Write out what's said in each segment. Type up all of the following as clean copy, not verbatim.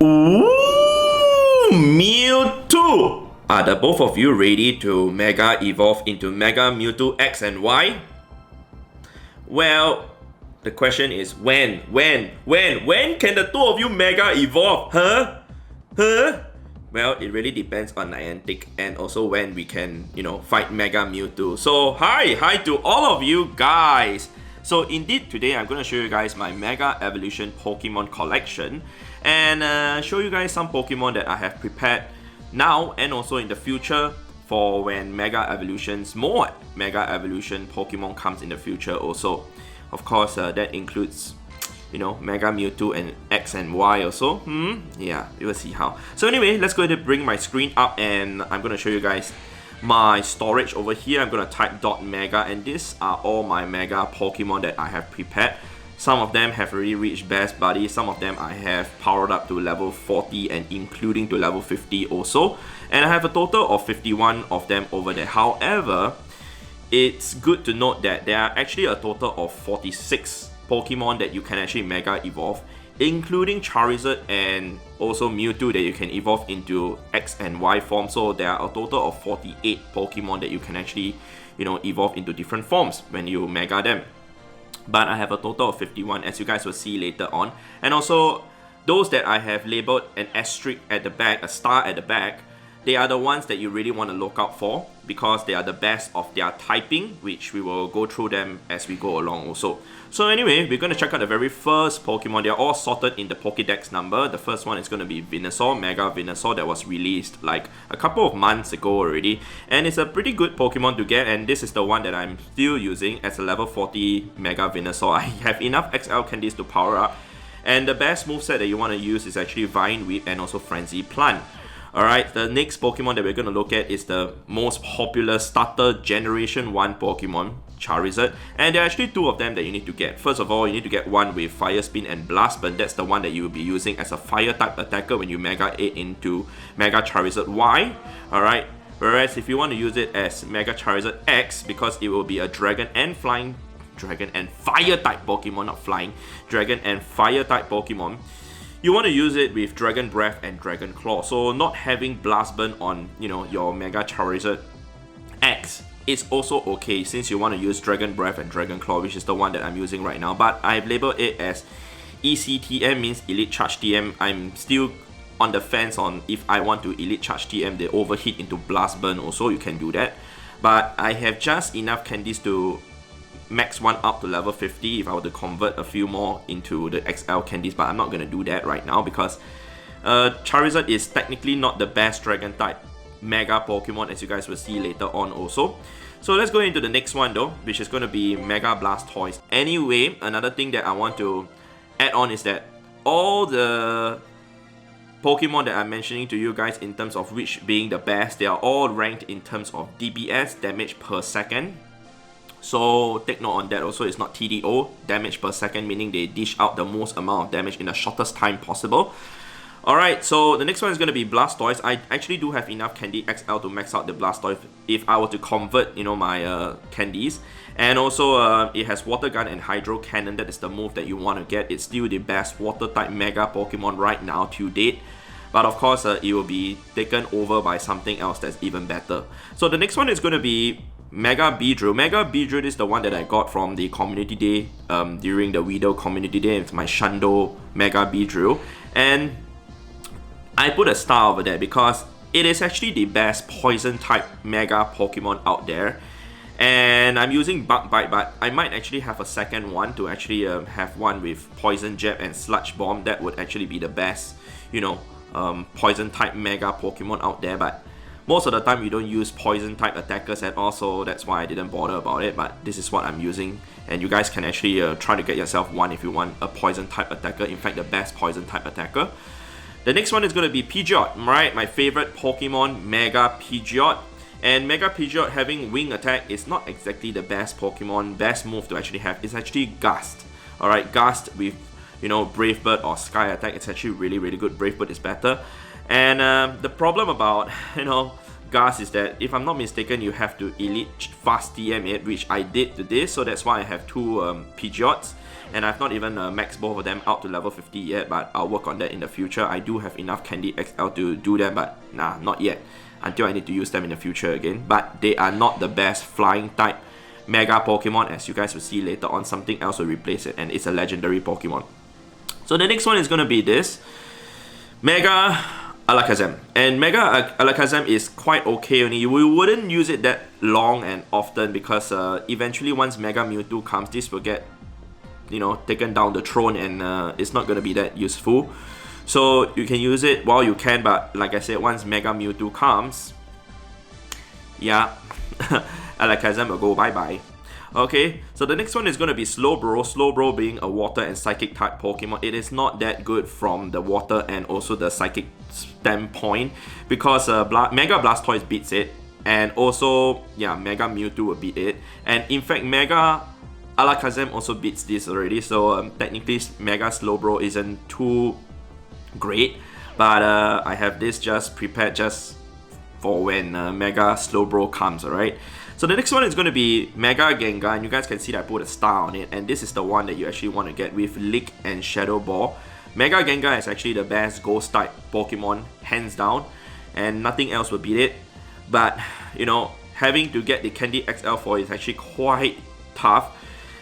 Ooh, Mewtwo! Are the both of you ready to Mega Evolve into Mega Mewtwo X and Y? Well, the question is when can the two of you Mega Evolve? Huh? Well, it really depends on Niantic and also when we can, fight Mega Mewtwo. So, hi to all of you guys! So indeed, today I'm going to show you guys my Mega Evolution Pokemon collection and show you guys some Pokemon that I have prepared now and also in the future for when more Mega Evolution Pokemon comes in the future also. Of course, that includes, Mega Mewtwo and X and Y also. Yeah, we will see how. So anyway, let's go ahead and bring my screen up and I'm going to show you guys my storage over here. I'm going to type .mega and these are all my Mega Pokemon that I have prepared. Some of them have already reached Best Buddy, some of them I have powered up to level 40 and including to level 50 also. And I have a total of 51 of them over there. However, it's good to note that there are actually a total of 46 Pokemon that you can actually Mega Evolve, including Charizard and also Mewtwo that you can evolve into X and Y form. So there are a total of 48 Pokemon that you can actually, evolve into different forms when you Mega them. But I have a total of 51 as you guys will see later on. And also those that I have labeled an asterisk at the back, a star at the back, they are the ones that you really want to look out for because they are the best of their typing, which we will go through them as we go along also. So anyway, we're going to check out the very first Pokemon. They are all sorted in the Pokédex number. The first one is going to be Venusaur, Mega Venusaur, that was released like a couple of months ago already. And it's a pretty good Pokemon to get, and this is the one that I'm still using as a level 40 Mega Venusaur. I have enough XL candies to power up. And the best moveset that you want to use is actually Vine Whip and also Frenzy Plant. Alright, the next Pokemon that we're going to look at is the most popular starter Generation 1 Pokemon, Charizard. And there are actually two of them that you need to get. First of all, you need to get one with Fire Spin and Blast Burn. That's the one that you will be using as a fire type attacker when you Mega it into Mega Charizard Y. Alright, whereas if you want to use it as Mega Charizard X, because it will be a Dragon and Fire type Pokemon, not flying, Dragon and Fire type Pokemon, you want to use it with Dragon Breath and Dragon Claw. So not having Blast Burn on, your Mega Charizard X is also okay since you want to use Dragon Breath and Dragon Claw, which is the one that I'm using right now. But I've labeled it as ECTM, means Elite Charge TM. I'm still on the fence on if I want to Elite Charge TM the overheat into Blast Burn also, you can do that. But I have just enough candies to max one up to level 50 if I were to convert a few more into the XL candies, but I'm not going to do that right now because Charizard is technically not the best Dragon type Mega Pokemon, as you guys will see later on also. So let's go into the next one though, which is going to be Mega Blastoise. Anyway, another thing that I want to add on is that all the Pokemon that I'm mentioning to you guys in terms of which being the best, they are all ranked in terms of DPS, damage per second. So take note on that also, it's not TDO, damage per second, meaning they dish out the most amount of damage in the shortest time possible. Alright, so the next one is going to be Blastoise. I actually do have enough Candy XL to max out the Blastoise if I were to convert, my candies. And also it has Water Gun and Hydro Cannon. That is the move that you want to get. It's still the best Water type Mega Pokemon right now to date. But of course, it will be taken over by something else that's even better. So the next one is going to be Mega Beedrill. Mega Beedrill is the one that I got from the community day, during the Widow community day. It's my Shundo Mega Beedrill. And I put a star over there because it is actually the best poison type Mega Pokemon out there. And I'm using Bug Bite, but I might actually have a second one to actually have one with Poison Jab and Sludge Bomb. That would actually be the best, poison type Mega Pokemon out there. But most of the time we don't use poison type attackers at all, so that's why I didn't bother about it. But this is what I'm using, and you guys can actually try to get yourself one if you want a poison type attacker. In fact, the best poison type attacker. The next one is going to be Pidgeot, right? My favorite Pokemon, Mega Pidgeot. And Mega Pidgeot having wing attack is not exactly the best Pokemon, best move to actually have. It's actually Gust. Alright, Gust with, Brave Bird or Sky Attack. It's actually really, really good. Brave Bird is better. And the problem about, Gust is that, if I'm not mistaken, you have to Elite Fast TM it, which I did to this, so that's why I have two Pidgeots. and I've not even maxed both of them out to level 50 yet, but I'll work on that in the future. I do have enough Candy XL to do them, but nah, not yet, until I need to use them in the future again. But they are not the best flying type Mega Pokemon, as you guys will see later on. Something else will replace it, and it's a legendary Pokemon. So the next one is going to be this Mega Alakazam. And Mega Alakazam is quite okay only. We wouldn't use it that long and often because eventually once Mega Mewtwo comes, this will get, you know, taken down the throne, and it's not going to be that useful. So you can use it while you can, but like I said, once Mega Mewtwo comes, yeah, Alakazam will go bye-bye. Okay, so the next one is going to be Slowbro. Slowbro being a water and psychic type Pokemon, it is not that good from the water and also the psychic standpoint because Mega Blastoise beats it, and also, yeah, Mega Mewtwo will beat it, and in fact Mega Alakazam also beats this already, so technically Mega Slowbro isn't too great, but I have this just prepared just for when Mega Slowbro comes, alright? So the next one is going to be Mega Gengar, and you guys can see that I put a star on it, and this is the one that you actually want to get with Lick and Shadow Ball. Mega Gengar is actually the best Ghost type Pokemon, hands down, and nothing else will beat it. But, you know, having to get the Candy XL for it is actually quite tough.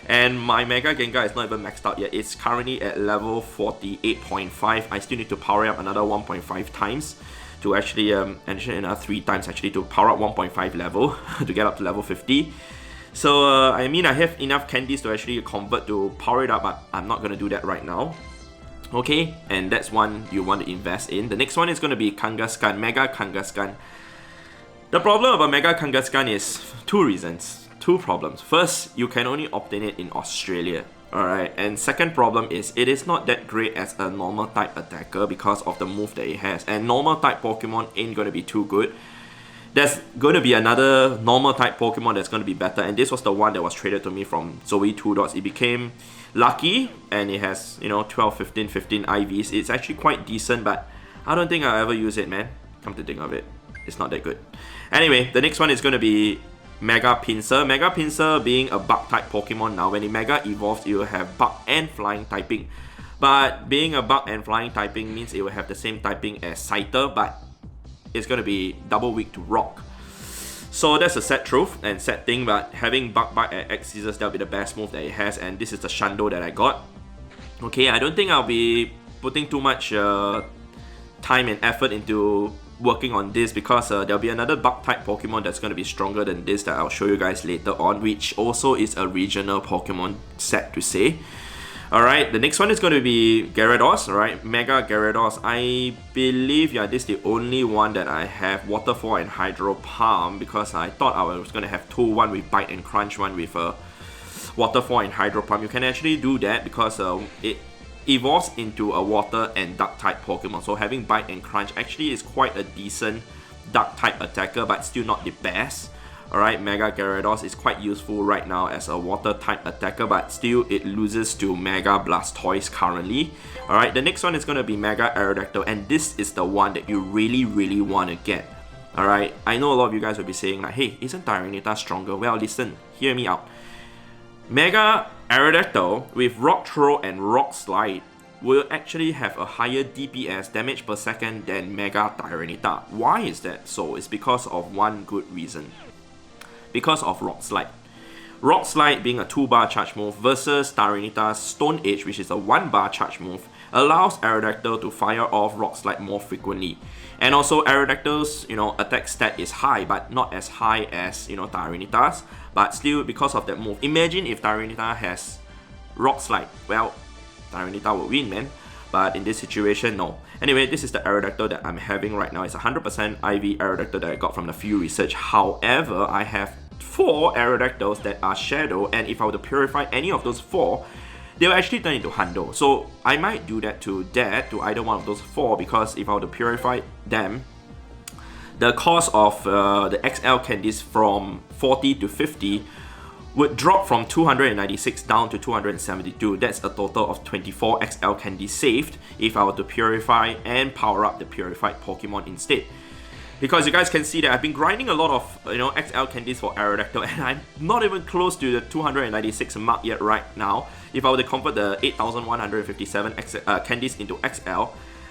And my Mega Gengar is not even maxed out yet. It's currently at level 48.5. I still need to power up another 1.5 times to actually, and another 3 times actually to power up 1.5 level to get up to level 50. So, I mean, I have enough candies to actually convert to power it up, but I'm not going to do that right now. Okay, and that's one you want to invest in. The next one is going to be Kangaskhan, Mega Kangaskhan. The problem about Mega Kangaskhan is 2 reasons. 2 problems. First, you can only obtain it in Australia. Alright, and second problem is it is not that great as a normal type attacker because of the move that it has. And normal type Pokemon ain't going to be too good. There's going to be another normal type Pokemon that's going to be better, and this was the one that was traded to me from Zoe 2 Dots. It became Lucky, and it has, you know, 12, 15, 15 IVs. It's actually quite decent, but I don't think I'll ever use it, man. Come to think of it, it's not that good. Anyway, the next one is going to be Mega Pinsir. Mega Pinsir being a bug type Pokemon now, when it Mega evolves, it will have bug and flying typing. But being a bug and flying typing means it will have the same typing as Scyther, but it's going to be double weak to rock. So that's a sad truth and sad thing, but having Bug Bite at X Scissors, that'll be the best move that it has, and this is the Shundo that I got. Okay, I don't think I'll be putting too much time and effort into working on this because there'll be another bug type Pokemon that's going to be stronger than this that I'll show you guys later on, which also is a regional Pokemon, sad to say. Alright, the next one is going to be Gyarados, alright, Mega Gyarados. I believe, yeah, this is the only one that I have Waterfall and Hydro Palm because I thought I was going to have 2, one with Bite and Crunch, one with Waterfall and Hydro Palm. You can actually do that because it evolves into a water and dark type Pokemon. So having Bite and Crunch actually is quite a decent dark type attacker, but still not the best. Alright, Mega Gyarados is quite useful right now as a water type attacker, but still it loses to Mega Blastoise currently. Alright, the next one is going to be Mega Aerodactyl, and this is the one that you really want to get. Alright, I know a lot of you guys will be saying like, hey, isn't Tyranitar stronger? Well, listen, hear me out. Mega Aerodactyl with Rock Throw and Rock Slide will actually have a higher DPS, damage per second, than Mega Tyranitar. Why is that so? It's because of one good reason. Because of Rock Slide. Rock Slide being a 2-bar charge move versus Tyranitar's Stone Edge, which is a 1-bar charge move, allows Aerodactyl to fire off Rock Slide more frequently. And also Aerodactyl's, you know, attack stat is high, but not as high as, you know, Tyranitar's. But still, because of that move, imagine if Tyranitar has Rock Slide. Well, Tyranitar will win, man. But in this situation, no. Anyway, this is the Aerodactyl that I'm having right now. It's 100% IV Aerodactyl that I got from the field research. However, I have 4 Aerodactyls that are Shadow, and if I were to purify any of those 4, they'll actually turn into Hundo. So I might do that to either one of those 4, because if I were to purify them, the cost of the XL candies from 40 to 50 would drop from 296 down to 272. That's a total of 24 XL candies saved if I were to purify and power up the purified Pokemon instead. because you guys can see that I've been grinding a lot of, you know, XL candies for Aerodactyl, and I'm not even close to the 296 mark yet right now. If I were to convert the 8,157 candies into XL,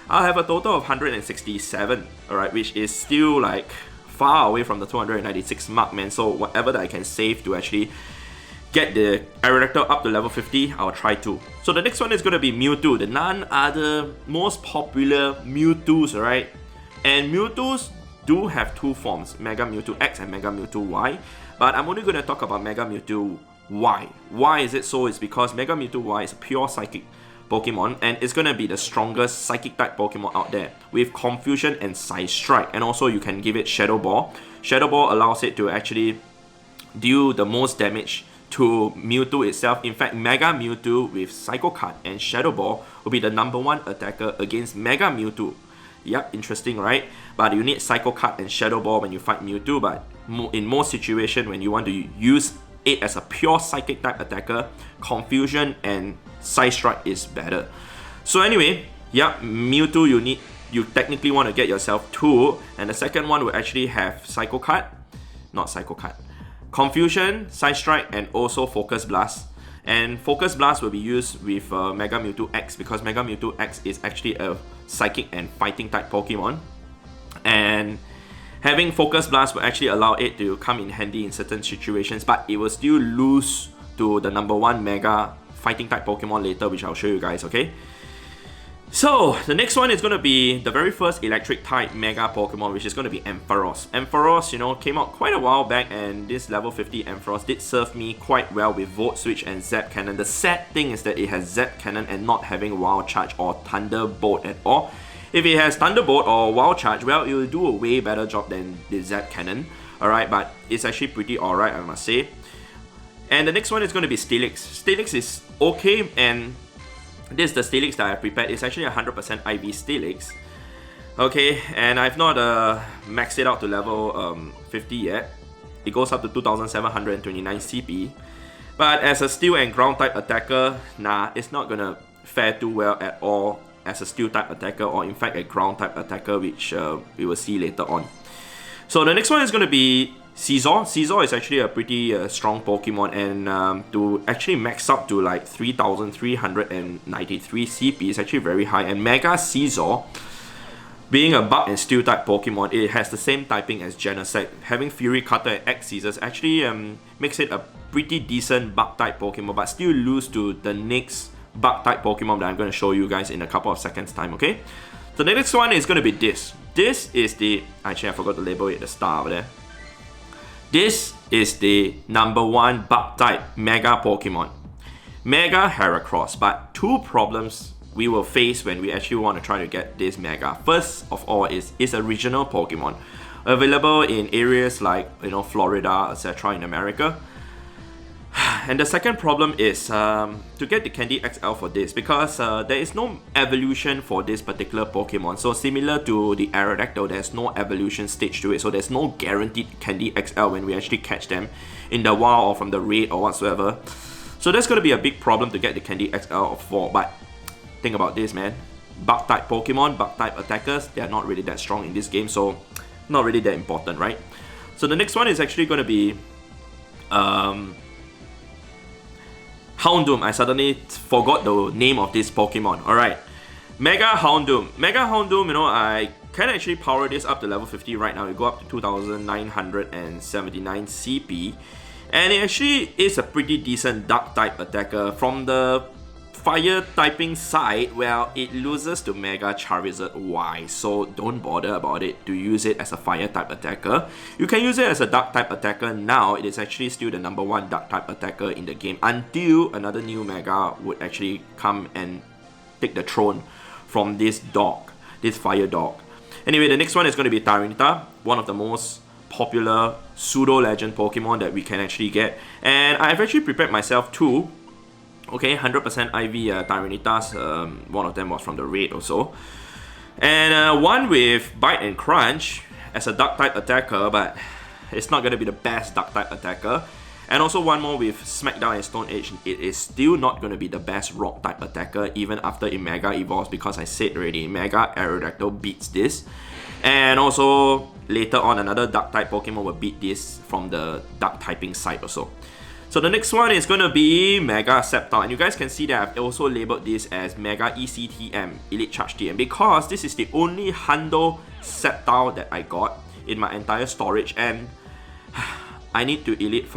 I'll have a total of 167, alright, which is still like far away from the 296 mark, man. So whatever that I can save to actually get the Aerodactyl up to level 50, I'll try to. So the next one is going to be Mewtwo, the none other most popular Mewtwo's, alright? And Mewtwo's do have two forms, Mega Mewtwo X and Mega Mewtwo Y, but I'm only going to talk about Mega Mewtwo Y. Why is it so? It's because Mega Mewtwo Y is a pure psychic Pokemon, and it's going to be the strongest psychic type Pokemon out there with Confusion and Side Strike, and also you can give it Shadow Ball. Shadow Ball allows it to actually deal the most damage to Mewtwo itself. In fact, Mega Mewtwo with Psycho Cut and Shadow Ball will be the #1 attacker against Mega Mewtwo. Yep, interesting, right? But you need Psycho Cut and Shadow Ball when you fight Mewtwo, but in most situations when you want to use it as a pure psychic type attacker, Confusion and Side Strike is better. So anyway, yep, Mewtwo you technically want to get yourself 2, and the second one will actually have Psycho Cut, not Psycho Cut, Confusion, Side Strike, and also Focus Blast. And Focus Blast will be used with Mega Mewtwo X, because Mega Mewtwo X is actually a psychic and fighting type Pokemon. And having Focus Blast will actually allow it to come in handy in certain situations, but it will still lose to the #1 Mega fighting type Pokemon later, which I'll show you guys, okay? So, the next one is going to be the very first electric type Mega Pokemon, which is going to be Ampharos. Ampharos, you know, came out quite a while back, and this level 50 Ampharos did serve me quite well with Volt Switch and Zap Cannon. The sad thing is that it has Zap Cannon and not having Wild Charge or Thunderbolt at all. If it has Thunderbolt or Wild Charge, well, it will do a way better job than the Zap Cannon, alright, but it's actually pretty alright, I must say. And the next one is going to be Steelix. Steelix is okay, and this is the Steelix that I prepared. It's actually 100% IV Steelix. Okay, and I've not maxed it out to level 50 yet. It goes up to 2729 CP. But as a Steel and Ground type attacker, nah, it's not gonna fare too well at all as a Steel type attacker, or in fact a Ground type attacker, which we will see later on. So the next one is gonna be Scizor. Scizor is actually a pretty strong Pokemon, and to actually max up to like 3393 CP is actually very high. And Mega Scizor, being a Bug and Steel type Pokemon, it has the same typing as Genesect. Having Fury Cutter and X Scissors actually makes it a pretty decent Bug type Pokemon, but still lose to the next Bug type Pokemon that I'm going to show you guys in a couple of seconds time, okay? So the next one is going to be this. This is the, actually I forgot to label it, the star over there. This is the #1 Bug type Mega Pokemon, Mega Heracross. But two problems we will face when we actually want to try to get this Mega. First of all is it's a regional Pokemon, available in areas like, you know, Florida, etc. in America. And the second problem is to get the Candy XL for this, because there is no evolution for this particular Pokemon. So similar to the Aerodactyl, there's no evolution stage to it. So there's no guaranteed Candy XL when we actually catch them in the wild or from the raid or whatsoever. So that's going to be a big problem to get the Candy XL for. But think about this, man. Bug type Pokemon, Bug type attackers, they're not really that strong in this game. So not really that important, right? So the next one is actually going to be Houndoom. I suddenly forgot the name of this Pokemon. Alright, Mega Houndoom. Mega Houndoom, you know, I can actually power this up to level 50 right now. You go up to 2979 CP. And it actually is a pretty decent Dark type attacker. From the Fire typing side, well, it loses to Mega Charizard Y, so don't bother about it to use it as a Fire type attacker. You can use it as a Dark type attacker now. It is actually still the #1 Dark type attacker in the game until another new Mega would actually come and take the throne from this dog, this Fire dog. Anyway, the next one is going to be Tyranitar, one of the most popular pseudo legend Pokemon that we can actually get, and I've actually prepared myself two. Okay, 100% IV Tyranitas, one of them was from the raid also. And one with Bite and Crunch as a Dark type attacker, but it's not going to be the best Dark type attacker. And also one more with Smackdown and Stone Age. It is still not going to be the best Rock type attacker even after it Mega evolves, because I said already, Mega Aerodactyl beats this. And also, later on, another Dark type Pokemon will beat this from the Dark typing side also. So the next one is going to be Mega Sceptile, and you guys can see that I've also labeled this as Mega ECTM, Elite Charge TM, because this is the only Hundo Sceptile that I got in my entire storage, and I need to Elite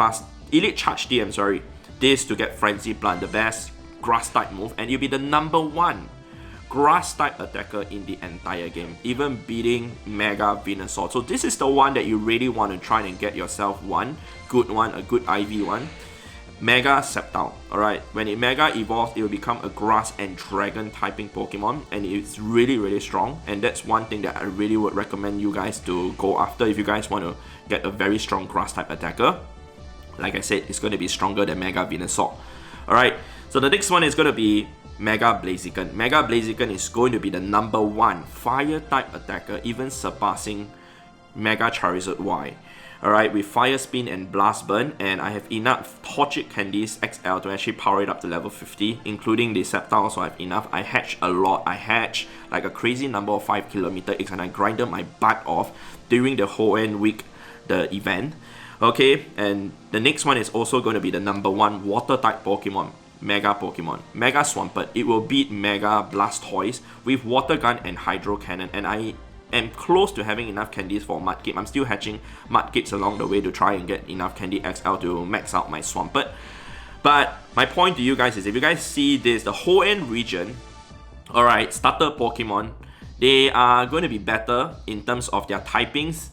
Charge TM, sorry, this to get Frenzy Plant, the best Grass type move, and you'll be the #1 Grass type attacker in the entire game, even beating Mega Venusaur. So this is the one that you really want to try and get yourself a good IV one. Mega Sceptile. Alright, when it Mega evolves, it will become a Grass and Dragon typing Pokemon, and it's really strong, and that's one thing that I really would recommend you guys to go after if you guys want to get a very strong Grass type attacker. Like I said, it's going to be stronger than Mega Venusaur. Alright, so the next one is going to be Mega Blaziken. Mega Blaziken is going to be the #1 Fire type attacker, even surpassing Mega Charizard Y. Alright, with Fire Spin and Blast Burn, and I have enough Torchic Candies XL to actually power it up to level 50, including the Sceptile, so I have enough. I hatch a lot. I hatch like a crazy number of 5km eggs, and I grinded my butt off during the Hoenn week, the event. Okay, and the next one is also going to be the #1 Water type Pokemon. Mega Swampert. It will beat Mega Blastoise with Water Gun and Hydro Cannon, and I am close to having enough candies for Mudkip. I'm still hatching Mudkips along the way to try and get enough Candy XL to max out my Swampert. But my point to you guys is, if you guys see this, the Hoenn region, alright, starter Pokemon, they are going to be better in terms of their typings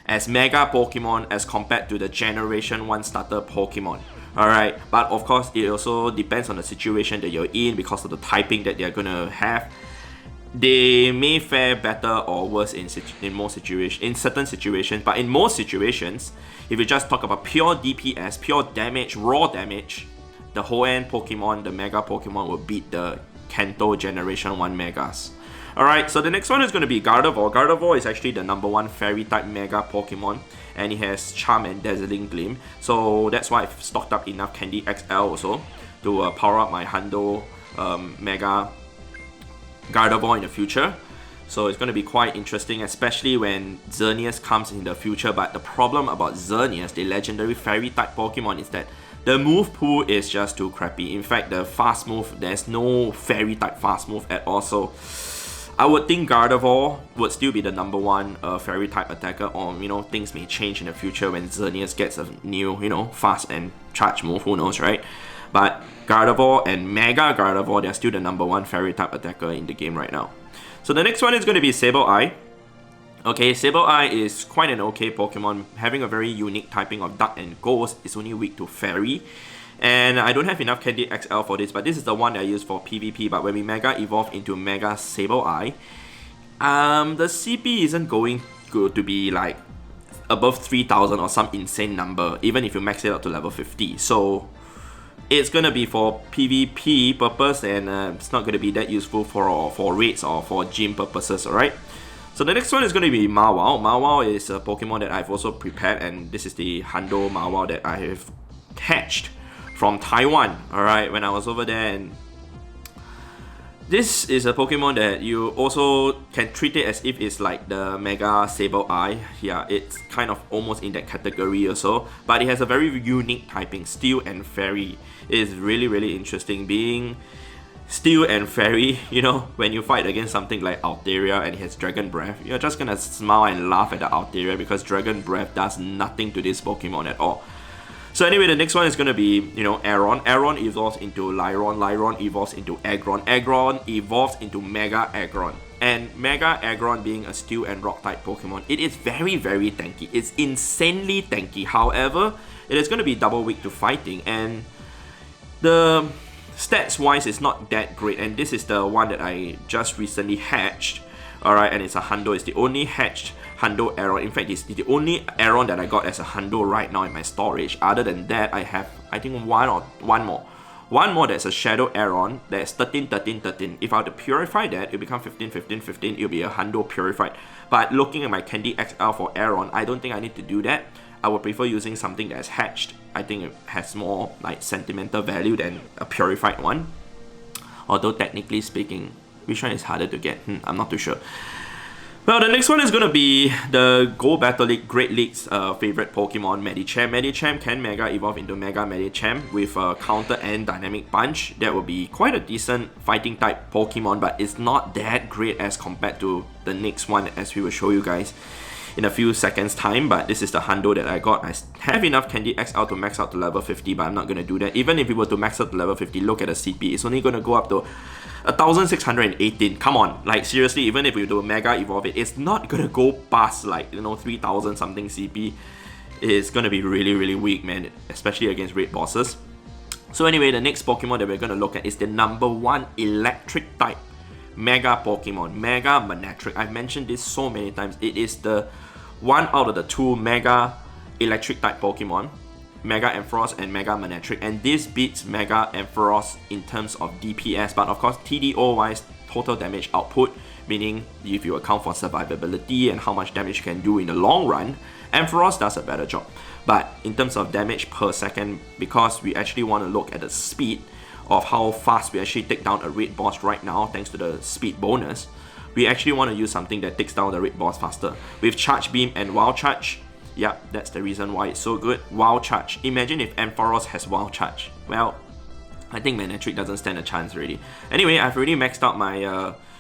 as Mega Pokemon as compared to the Generation 1 starter Pokemon. Alright, but of course it also depends on the situation that you're in because of the typing that they're gonna have. They may fare better or worse in certain situations, but in most situations, if you just talk about pure DPS, pure damage, raw damage, the Hoenn Pokemon, the Mega Pokemon will beat the Kanto Generation 1 Megas. Alright, so the next one is going to be Gardevoir. Gardevoir is actually the #1 Fairy type Mega Pokemon, and it has Charm and Dazzling Gleam, so that's why I've stocked up enough Candy XL also to power up my Hundo Mega Gardevoir in the future. So it's going to be quite interesting, especially when Xerneas comes in the future. But the problem about Xerneas, the legendary Fairy type Pokemon, is that the move pool is just too crappy. In fact, the fast move, there's no Fairy type fast move at all. So I would think Gardevoir would still be the #1 Fairy type attacker, or things may change in the future when Xerneas gets a new fast and charge move, who knows, right? But Gardevoir and Mega Gardevoir, they're still the #1 Fairy type attacker in the game right now. So the next one is going to be Sableye. Okay, Sableye is quite an okay Pokemon, having a very unique typing of Dark and Ghost. It's only weak to Fairy. And I don't have enough Candy XL for this, but this is the one that I use for PvP. But when we Mega Evolve into Mega Sableye, the CP isn't going to be like above 3000 or some insane number, even if you max it out to level 50. So it's gonna be for PvP purpose, and it's not gonna be that useful for raids or for gym purposes, alright? So the next one is gonna be Mawile. Mawile is a Pokemon that I've also prepared, and this is the Hundo Mawile that I have hatched from Taiwan, alright, when I was over there. And this is a Pokemon that you also can treat it as if it's like the Mega Sableye. Yeah, it's kind of almost in that category also, but it has a very unique typing, Steel and Fairy. It is really interesting being Steel and Fairy. When you fight against something like Altaria and it has Dragon Breath, you're just gonna smile and laugh at the Altaria because Dragon Breath does nothing to this Pokemon at all. So anyway, the next one is going to be, Aron. Aron evolves into Lyron. Lyron evolves into Aggron. Aggron evolves into Mega Aggron. And Mega Aggron being a Steel and Rock type Pokemon, it is very tanky. It's insanely tanky. However, it is going to be double weak to fighting, and the stats wise is not that great. And this is the one that I just recently hatched. Alright, and it's a Hundo. It's the only hatched Hundo Aron. In fact, it's the only Aron that I got as a Hundo right now in my storage. Other than that, I have, I think, one more that's a Shadow Aron. That's 13. If I were to purify that, it'll become 15. It'll be a Hundo purified. But looking at my Candy XL for Aron, I don't think I need to do that. I would prefer using something that's hatched. I think it has more like sentimental value than a purified one. Although technically speaking, which one is harder to get? I'm not too sure. Well, the next one is going to be the Go Battle League Great League's favorite Pokemon, Medicham. Medicham can Mega Evolve into Mega Medicham with a Counter and Dynamic Punch. That will be quite a decent fighting type Pokemon, but it's not that great as compared to the next one, as we will show you guys in a few seconds time. But this is the hundo that I got. I have enough Candy XL to max out to level 50, but I'm not going to do that. Even if we were to max out to level 50, look at the CP. It's only going to go up to 1618. Come on, like seriously, even if we do Mega Evolve it, it's not gonna go past like, you know, 3000 something CP. It's gonna be really weak, man, especially against raid bosses. So anyway, the next Pokemon that we're gonna look at is the #1 electric type Mega Pokemon, Mega Manectric. I've mentioned this so many times. It is the one out of the two Mega electric type Pokemon, Mega Ampharos and Mega Manectric, and this beats Mega Ampharos in terms of DPS, but of course TDO wise, total damage output, meaning if you account for survivability and how much damage you can do in the long run, Ampharos does a better job. But in terms of damage per second, because we actually want to look at the speed of how fast we actually take down a raid boss right now, thanks to the speed bonus, we actually want to use something that takes down the raid boss faster. With Charge Beam and Wild Charge, yep, that's the reason why it's so good. Wild Charge. Imagine if Ampharos has Wild Charge. Well, I think Manectric doesn't stand a chance really. Anyway, I've already maxed out my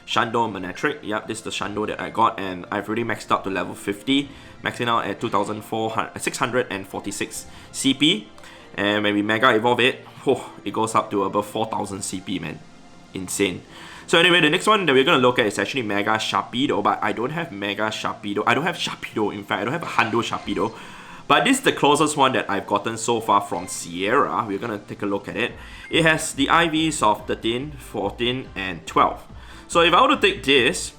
Shando Manectric. Yep, this is the Shando that I got, and I've already maxed out to level 50, maxing out at 2646 CP. And when we Mega Evolve it, it goes up to above 4000 CP, man. Insane. So anyway, the next one that we're going to look at is actually Mega Sharpedo, but I don't have Mega Sharpedo. I don't have Sharpedo, in fact. I don't have a Hundo Sharpedo. But this is the closest one that I've gotten so far from Sierra. We're going to take a look at it. It has the IVs of 13, 14, and 12. So if I were to take this,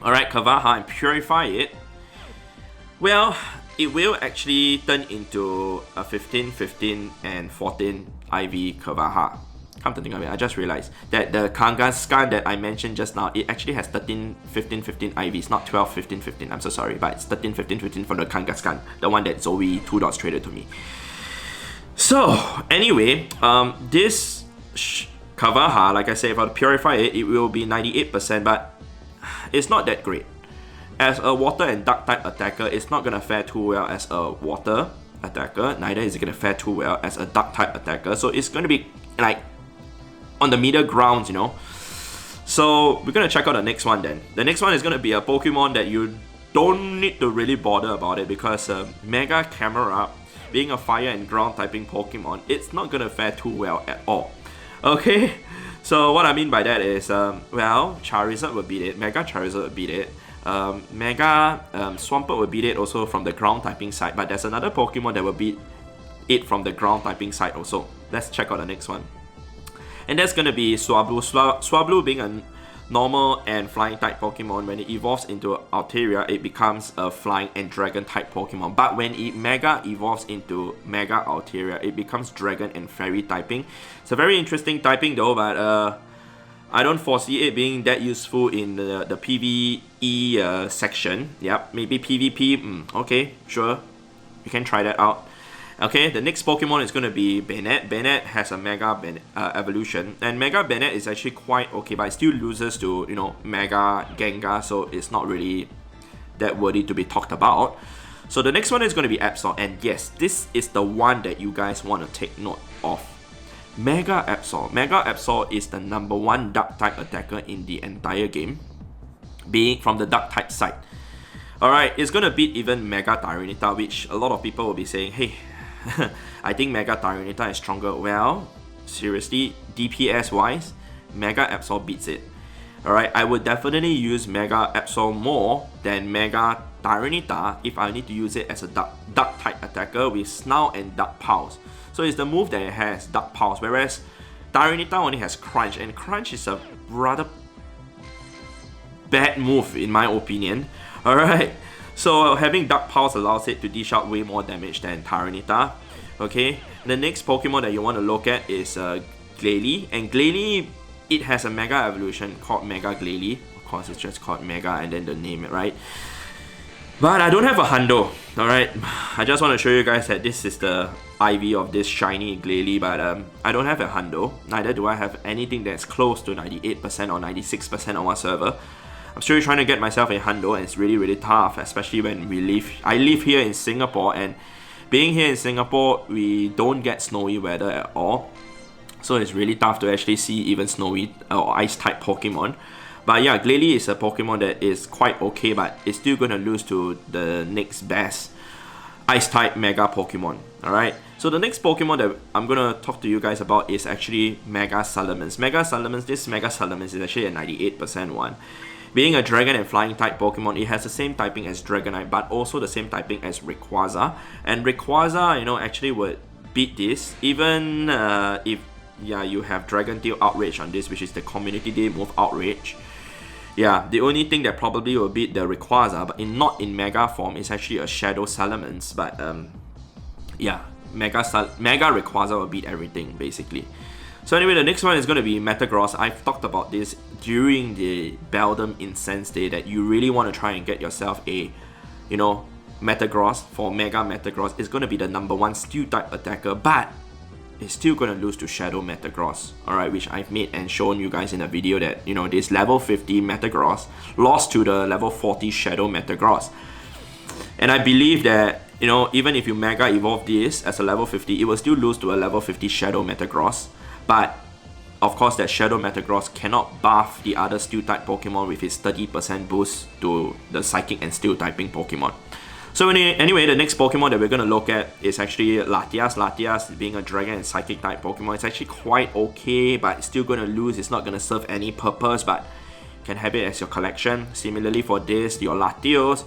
alright, Kavaha, and purify it, well, it will actually turn into a 15, 15, and 14 IV Kavaha. Come to think of it, I just realized that the Kangaskhan that I mentioned just now, it actually has 13, 15, 15 IVs, not 12, 15, 15. I'm so sorry, but it's 13, 15, 15 from the Kangaskhan, the one that Zoe 2 dots traded to me. So, anyway, this Kavaha, like I said, if I purify it, it will be 98%, but it's not that great. As a water and dark type attacker, it's not gonna fare too well as a water attacker, neither is it gonna fare too well as a dark type attacker, so it's gonna be like on the middle grounds, you know. So we're gonna check out the next one then. The next one is gonna be a Pokemon that you don't need to really bother about it, because Mega Camera, being a fire and ground typing Pokemon, it's not gonna fare too well at all. Okay, so what I mean by that is, well, Charizard will beat it, Mega Charizard will beat it, Mega Swampert will beat it also from the ground typing side, but there's another Pokemon that will beat it from the ground typing side also. Let's check out the next one. And that's gonna be Swablu. Swablu being a normal and flying type Pokemon, when it evolves into Altaria, it becomes a flying and dragon type Pokemon. But when it Mega evolves into Mega Altaria, it becomes dragon and fairy typing. It's a very interesting typing though, but I don't foresee it being that useful in the PvE section. Yep, maybe PvP, okay, sure. You can try that out. Okay, the next Pokemon is going to be Bennett. Bennett has a Mega evolution, and Mega Bennett is actually quite okay, but it still loses to, you know, Mega Gengar, so it's not really that worthy to be talked about. So the next one is going to be Absol, and yes, this is the one that you guys want to take note of. Mega Absol. Mega Absol is the #1 Dark type attacker in the entire game, being from the Dark type side. Alright, it's going to beat even Mega Tyranitar, which a lot of people will be saying, hey, I think Mega Tyranitar is stronger. Well, seriously, DPS wise, Mega Absol beats it. Alright, I would definitely use Mega Absol more than Mega Tyranitar if I need to use it as a dark type attacker with Snout and Dark Pulse. So it's the move that it has, Dark Pulse, whereas Tyranitar only has Crunch, and Crunch is a rather bad move in my opinion. Alright, so having Dark Pulse allows it to dish out way more damage than Tyranitar. Okay, the next Pokemon that you want to look at is Glalie, and Glalie, it has a Mega evolution called Mega Glalie. Of course, it's just called Mega and then the name, right? But I don't have a Hundo, alright? I just want to show you guys that this is the IV of this shiny Glalie, but I don't have a Hundo. Neither do I have anything that's close to 98% or 96% or whatsoever. I'm still trying to get myself a hundo, and it's really tough, especially when I live here in Singapore, and being here in Singapore, we don't get snowy weather at all. So it's really tough to actually see even snowy or ice type Pokemon. But yeah, Glalie is a Pokemon that is quite okay, but it's still gonna lose to the next best ice type Mega Pokemon. Alright, so the next Pokemon that I'm gonna talk to you guys about is actually Mega Salamence. This Mega Salamence is actually a 98% one. Being a Dragon and Flying type Pokemon, it has the same typing as Dragonite, but also the same typing as Rayquaza. And Rayquaza, you know, actually would beat this, even if you have Dragon Tail Outrage on this, which is the Community Day move Outrage. Yeah, the only thing that probably will beat the Rayquaza, but not in Mega form, is actually a Shadow Salamence. But yeah, Mega Rayquaza will beat everything basically. So anyway, the next one is going to be Metagross. I've talked about this during the Beldum Incense Day, that you really want to try and get yourself a, you know, Metagross. For Mega Metagross, it's going to be the #1 Steel type attacker, but it's still going to lose to Shadow Metagross, alright, which I've made and shown you guys in a video that, you know, this level 50 Metagross lost to the level 40 Shadow Metagross. And I believe that, you know, even if you Mega Evolve this as a level 50, it will still lose to a level 50 Shadow Metagross. But, of course, that Shadow Metagross cannot buff the other Steel type Pokemon with its 30% boost to the Psychic and Steel typing Pokemon. So anyway, the next Pokemon that we're going to look at is actually Latias. Latias, being a Dragon and Psychic type Pokemon, it's actually quite okay, but it's still going to lose. It's not going to serve any purpose, but you can have it as your collection. Similarly for this, your Latios,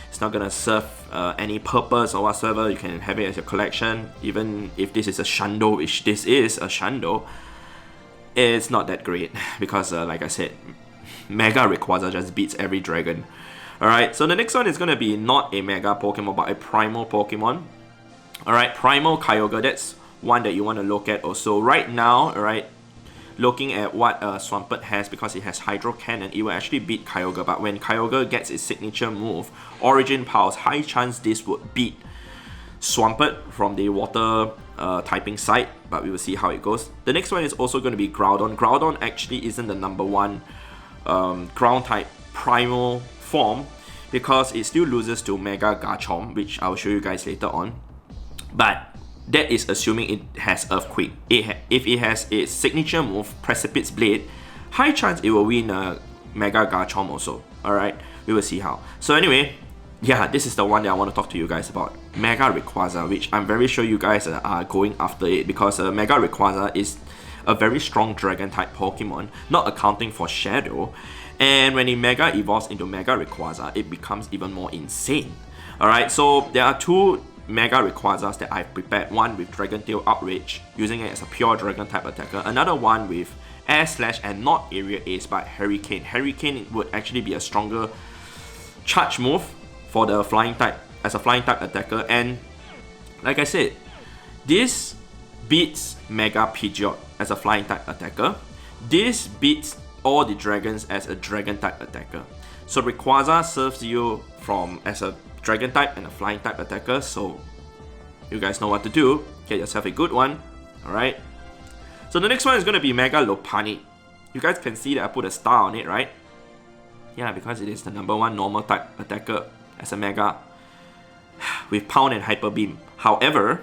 it's not going to serve any purpose or whatsoever. You can have it as your collection. Even if this is a Shundo, which this is a Shundo, it's not that great because, like I said, Mega Rayquaza just beats every Dragon. Alright, so the next one is going to be not a Mega Pokemon, but a Primal Pokemon. Alright, Primal Kyogre, that's one that you want to look at also. Right now, alright, looking at what Swampert has, because it has Hydro Cannon, it will actually beat Kyogre. But when Kyogre gets its signature move, Origin Pulse, high chance this would beat Swampert from the water typing side, but we will see how it goes. The next one is also going to be Groudon. Groudon actually isn't the #1 ground type primal form, because it still loses to Mega Garchomp, which I'll show you guys later on. But that is assuming it has Earthquake. If it has its signature move, Precipice Blade, high chance it will win Mega Garchomp also. Alright, we will see how. So anyway, yeah, this is the one that I want to talk to you guys about. Mega Rayquaza, which I'm very sure you guys are going after it, because Mega Rayquaza is a very strong Dragon type Pokemon, not accounting for Shadow. And when it Mega evolves into Mega Rayquaza, it becomes even more insane. Alright, so there are two Mega Rayquazas that I've prepared. One with Dragon Tail Outrage, using it as a pure Dragon type attacker. Another one with Air Slash and not Area Ace, but Hurricane. Hurricane would actually be a stronger charge move for the flying type, as a flying type attacker. And like I said, this beats Mega Pidgeot as a flying type attacker. This beats all the dragons as a Dragon type attacker. So Rayquaza serves you as a Dragon type and a flying type attacker, so you guys know what to do. Get yourself a good one. Alright. So the next one is going to be Mega Lopunny. You guys can see that I put a star on it, right? Yeah, because it is the #1 normal type attacker as a Mega with Pound and Hyper Beam. However,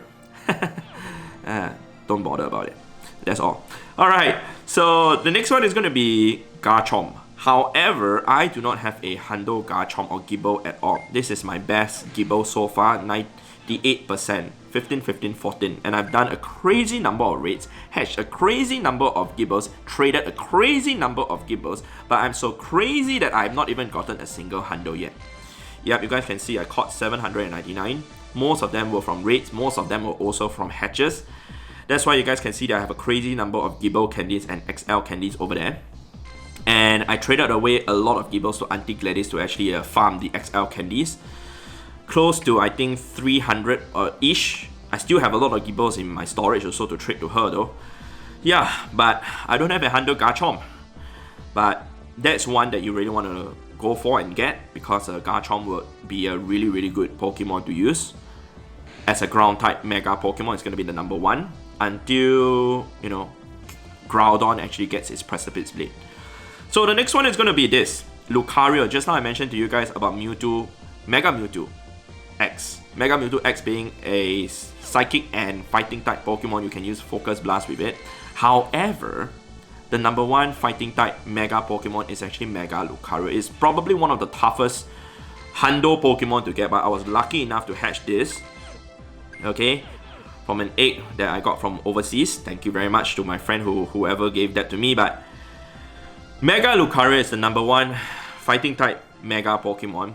don't bother about it. That's all. Alright, so the next one is going to be Garchomp. However, I do not have a Hundo, Garchomp or Gibbo at all. This is my best Gibbo so far, 98%, 15, 15, 14. And I've done a crazy number of raids, hatched a crazy number of Gibbos, traded a crazy number of Gibbos, but I'm so crazy that I've not even gotten a single Hundo yet. Yep, you guys can see I caught 799. Most of them were from raids, most of them were also from hatches. That's why you guys can see that I have a crazy number of Gibbo candies and XL candies over there. And I traded away a lot of Gibbos to Auntie Gladys to actually farm the XL candies. Close to, I think, 300-ish. I still have a lot of Gibbos in my storage also to trade to her though. Yeah, but I don't have a Hundo Garchomp. But that's one that you really want to go for and get, because Garchomp would be a really, really good Pokemon to use. As a ground type Mega Pokemon, it's going to be the #1 until, you know, Groudon actually gets its Precipice Blade. So the next one is going to be this. Lucario, just now I mentioned to you guys about Mewtwo, Mega Mewtwo X. Mega Mewtwo X being a Psychic and Fighting type Pokemon, you can use Focus Blast with it. However, the number one Fighting type Mega Pokemon is actually Mega Lucario. It's probably one of the toughest Hundo Pokemon to get, but I was lucky enough to hatch this, okay, from an egg that I got from overseas. Thank you very much to my friend whoever gave that to me. But Mega Lucario is the number one Fighting type Mega Pokemon,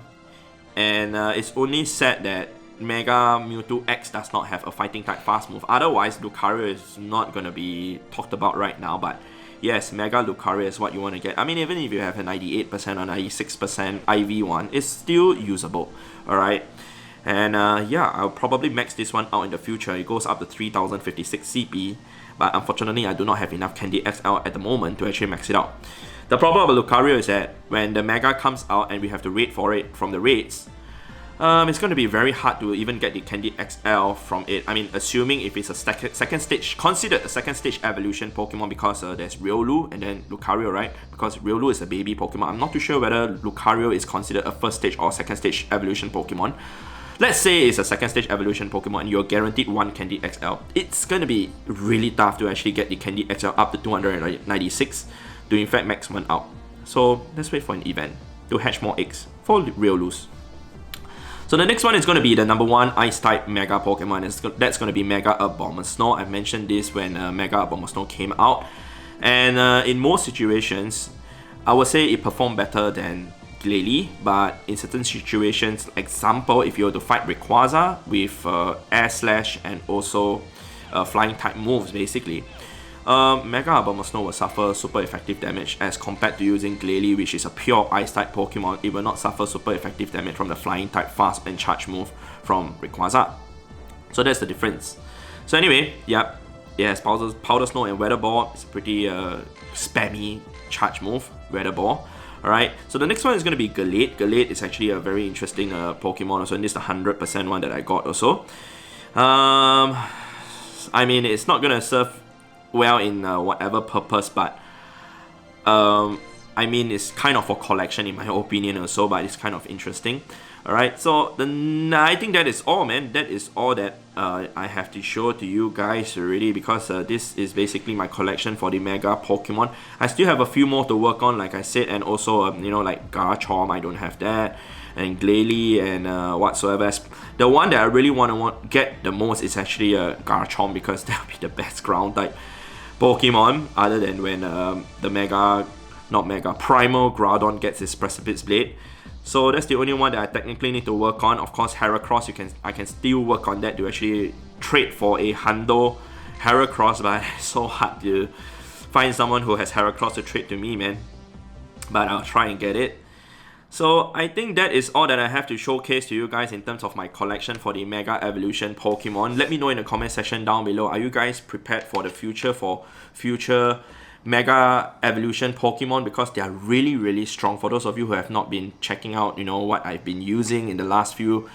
and it's only said that Mega Mewtwo X does not have a Fighting type fast move. Otherwise, Lucario is not gonna be talked about right now. But yes, Mega Lucario is what you want to get. I mean, even if you have a 98% or 96% IV one, it's still usable, alright? And yeah, I'll probably max this one out in the future. It goes up to 3056 CP, but unfortunately, I do not have enough Candy XL at the moment to actually max it out. The problem with Lucario is that when the Mega comes out and we have to wait for it from the raids, it's going to be very hard to even get the Candy XL from it. I mean, assuming if it's a second stage, considered a second stage evolution Pokemon, because there's Riolu and then Lucario, right? Because Riolu is a baby Pokemon. I'm not too sure whether Lucario is considered a first stage or second stage evolution Pokemon. Let's say it's a second stage evolution Pokemon and you're guaranteed one Candy XL. It's going to be really tough to actually get the Candy XL up to 296 to in fact max one out. So let's wait for an event to hatch more eggs for Riolus. So the next one is going to be the number one Ice-type Mega Pokemon. That's going to be Mega Abomasnow. I mentioned this when Mega Abomasnow came out. And in most situations, I would say it performed better than Glalie. But in certain situations, example, if you were to fight Rayquaza with Air Slash and also Flying type moves, basically, Mega Abomasnow will suffer super effective damage as compared to using Glalie, which is a pure Ice type Pokemon. It will not suffer super effective damage from the Flying type fast and charge move from Rayquaza. So that's the difference. So anyway, yep, it has Powder Snow and Weather Ball. It's a pretty spammy charge move, Weather Ball. Alright, so the next one is going to be Galate. Galate is actually a very interesting Pokemon also, and this is the 100% one that I got also. I mean, it's not going to serve well in whatever purpose, but I mean, it's kind of for collection in my opinion also, but it's kind of interesting. Alright, so I think that is all, man. That is all that I have to show to you guys already, because this is basically my collection for the Mega Pokemon. I still have a few more to work on, like I said, and also you know, like Garchomp, I don't have that, and Glalie and whatsoever. The one that I really want to get the most is actually Garchomp, because that will be the best ground type Pokemon, other than when the Primal Groudon gets his Precipice Blade. So that's the only one that I technically need to work on. Of course, Heracross, I can still work on that to actually trade for a Hundo Heracross, but it's so hard to find someone who has Heracross to trade to me, man. But I'll try and get it. So I think that is all that I have to showcase to you guys in terms of my collection for the Mega Evolution Pokemon. Let me know in the comment section down below. Are you guys prepared for the future, Mega Evolution Pokemon? Because they are really, really strong. For those of you who have not been checking out, you know, what I've been using in the last few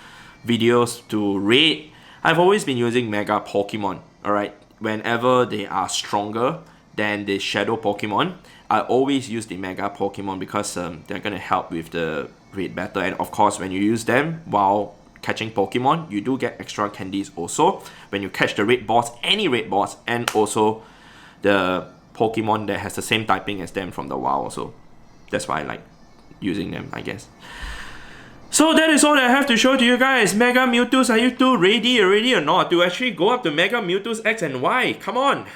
videos to raid, I've always been using Mega Pokemon, alright? Whenever they are stronger than the Shadow Pokemon, I always use the Mega Pokemon, because they're going to help with the raid battle. And of course, when you use them while catching Pokemon, you do get extra candies also when you catch the raid boss, any raid boss, and also the Pokemon that has the same typing as them from the WoW also. That's why I like using them, I guess. So that is all that I have to show to you guys. Mega Mewtwo's, are you two ready already or not to actually go up to Mega Mewtwo's X and Y? Come on!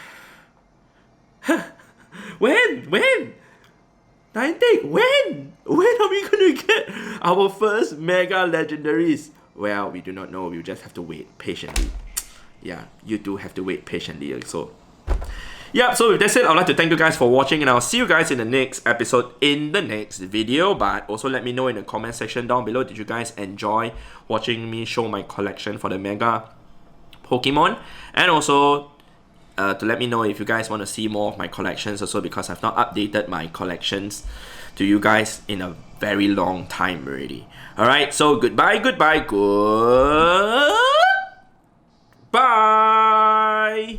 When? Niantic, when are we gonna get our first Mega Legendaries? Well, we do not know. We'll just have to wait patiently. Yeah, you do have to wait patiently. So yeah, so with that said, I'd like to thank you guys for watching, and I'll see you guys in the next episode, in the next video. But also let me know in the comment section down below, did you guys enjoy watching me show my collection for the Mega Pokemon? And also to let me know if you guys want to see more of my collections also, because I've not updated my collections to you guys in a very long time already. Alright, so goodbye.